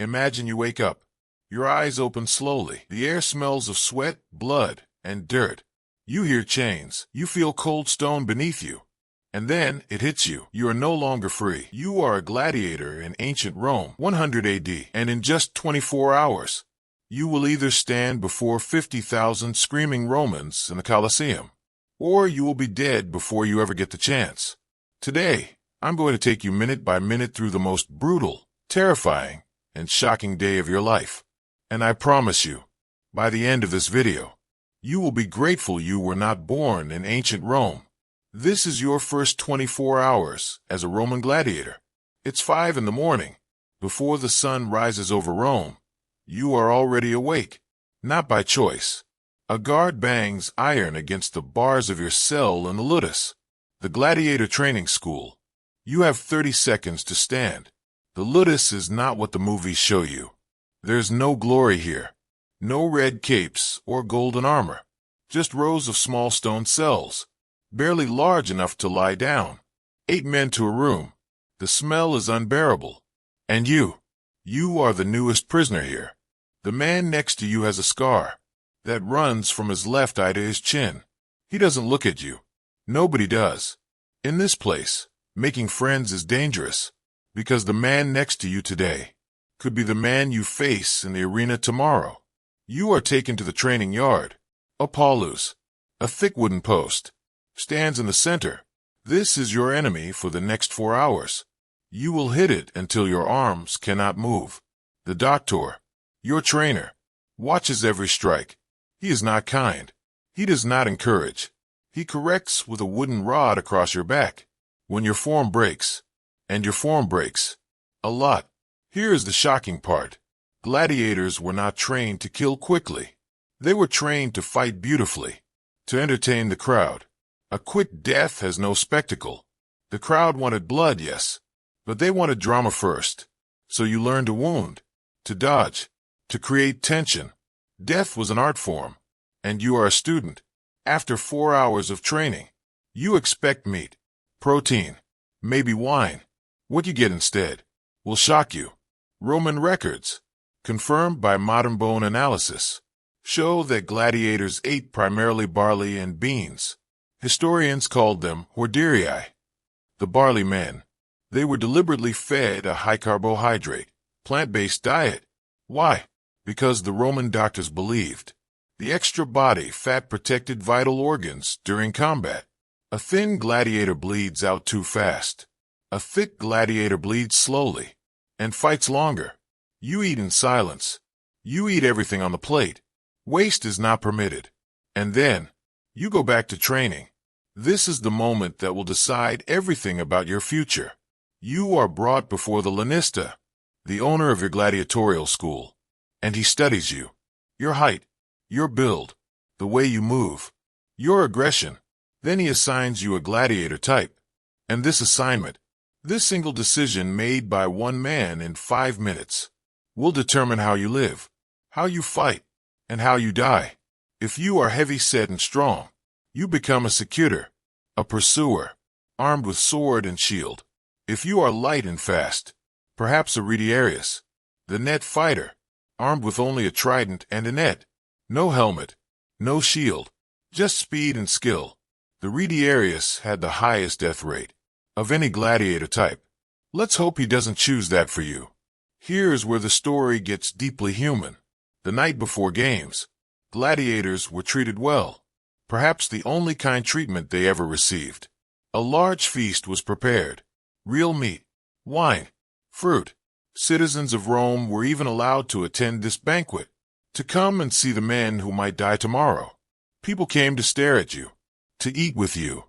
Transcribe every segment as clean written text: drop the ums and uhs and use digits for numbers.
Imagine you wake up. Your eyes open slowly. The air smells of sweat, blood, and dirt. You hear chains. You feel cold stone beneath you. And then it hits you. You are no longer free. You are a gladiator in ancient Rome, 100 AD, and in just 24 hours, you will either stand before 50,000 screaming Romans in the Colosseum, or you will be dead before you ever get the chance. Today, I'm going to take you minute by minute through the most brutal, terrifying, and shocking day of your life. And I promise you, by the end of this video, you will be grateful you were not born in ancient Rome. This is your first 24 hours as a Roman gladiator. It's 5 in the morning. Before the sun rises over Rome, you are already awake, not by choice. A guard bangs iron against the bars of your cell in the Ludus, the gladiator training school. You have 30 seconds to stand. The Ludus is not what the movies show you. There's no glory here. No red capes or golden armor. Just rows of small stone cells, barely large enough to lie down. 8 men to a room. The smell is unbearable. And you are the newest prisoner here. The man next to you has a scar that runs from his left eye to his chin. He doesn't look at you. Nobody does. In this place, making friends is dangerous, because the man next to you today could be the man you face in the arena tomorrow. You are taken to the training yard. A paulus, a thick wooden post, stands in the center. This is your enemy for the next 4 hours. You will hit it until your arms cannot move. The doctor, your trainer, watches every strike. He is not kind. He does not encourage. He corrects with a wooden rod across your back. When your form breaks, and your form breaks a lot. Here is the shocking part. Gladiators were not trained to kill quickly. They were trained to fight beautifully, to entertain the crowd. A quick death has no spectacle. The crowd wanted blood, yes, but they wanted drama first. So you learn to wound, to dodge, to create tension. Death was an art form, and you are a student. After 4 hours of training, you expect meat, protein, maybe wine. What you get instead will shock you. Roman records, confirmed by modern bone analysis, show that gladiators ate primarily barley and beans. Historians called them hordearii, the barley men. They were deliberately fed a high-carbohydrate, plant-based diet. Why? Because the Roman doctors believed the extra body fat protected vital organs during combat. A thin gladiator bleeds out too fast. A thick gladiator bleeds slowly and fights longer. You eat in silence. You eat everything on the plate. Waste is not permitted. And then you go back to training. This is the moment that will decide everything about your future. You are brought before the lanista, the owner of your gladiatorial school, and he studies you, your height, your build, the way you move, your aggression. Then he assigns you a gladiator type. And this assignment, this single decision made by one man in 5 minutes, will determine how you live, how you fight, and how you die. If you are heavy-set and strong, you become a secutor, a pursuer, armed with sword and shield. If you are light and fast, perhaps a retiarius, the net fighter, armed with only a trident and a net. No helmet, no shield, just speed and skill. The retiarius had the highest death rate of any gladiator type. Let's hope he doesn't choose that for you. Here's where the story gets deeply human. The night before games, gladiators were treated well, perhaps the only kind treatment they ever received. A large feast was prepared. Real meat, wine, fruit. Citizens of Rome were even allowed to attend this banquet, to come and see the men who might die tomorrow. People came to stare at you, to eat with you,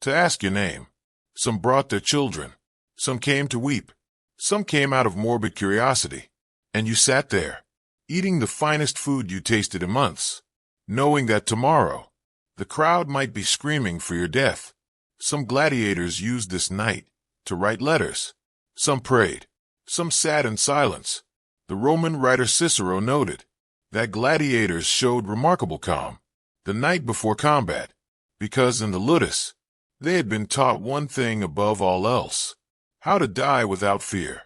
to ask your name. Some brought their children. Some came to weep. Some came out of morbid curiosity. And you sat there, eating the finest food you tasted in months, knowing that tomorrow, the crowd might be screaming for your death. Some gladiators used this night to write letters. Some prayed. Some sat in silence. The Roman writer Cicero noted that gladiators showed remarkable calm the night before combat, because in the Ludus, they had been taught one thing above all else: how to die without fear.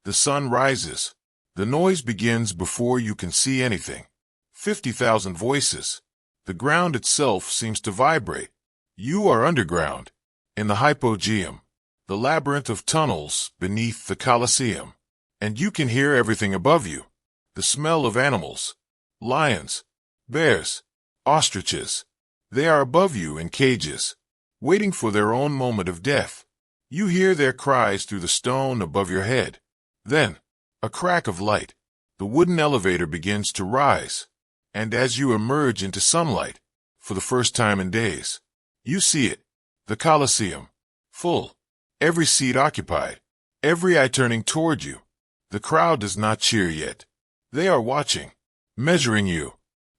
The sun rises. The noise begins before you can see anything. 50,000 voices. The ground itself seems to vibrate. You are underground, in the hypogeum, the labyrinth of tunnels beneath the Colosseum. And you can hear everything above you. The smell of animals. Lions, bears, ostriches. They are above you in cages, waiting for their own moment of death. You hear their cries through the stone above your head. Then, a crack of light. The wooden elevator begins to rise. And as you emerge into sunlight, for the first time in days, you see it. The Colosseum. Full. Every seat occupied. Every eye turning toward you. The crowd does not cheer yet. They are watching, measuring you.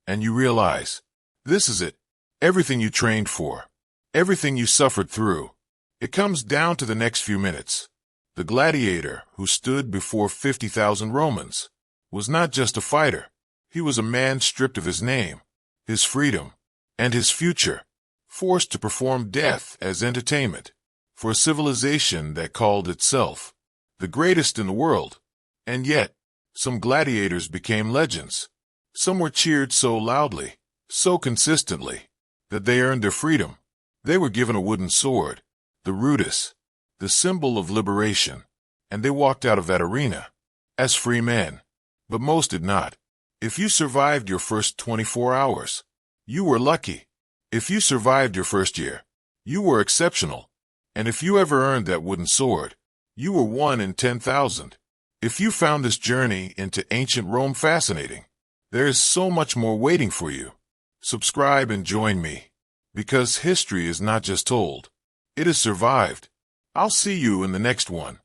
And you realize, this is it. Everything you trained for. Everything you suffered through. It comes down to the next few minutes. The gladiator, who stood before 50,000 Romans, was not just a fighter. He was a man stripped of his name, his freedom, and his future, forced to perform death as entertainment for a civilization that called itself the greatest in the world. And yet, some gladiators became legends. Some were cheered so loudly, so consistently, that they earned their freedom. They were given a wooden sword, the Ludus, the symbol of liberation, and they walked out of that arena as free men. But most did not. If you survived your first 24 hours, you were lucky. If you survived your first year, you were exceptional. And if you ever earned that wooden sword, you were one in 10,000. If you found this journey into ancient Rome fascinating, there is so much more waiting for you. Subscribe and join me, because history is not just told, it is survived. I'll see you in the next one.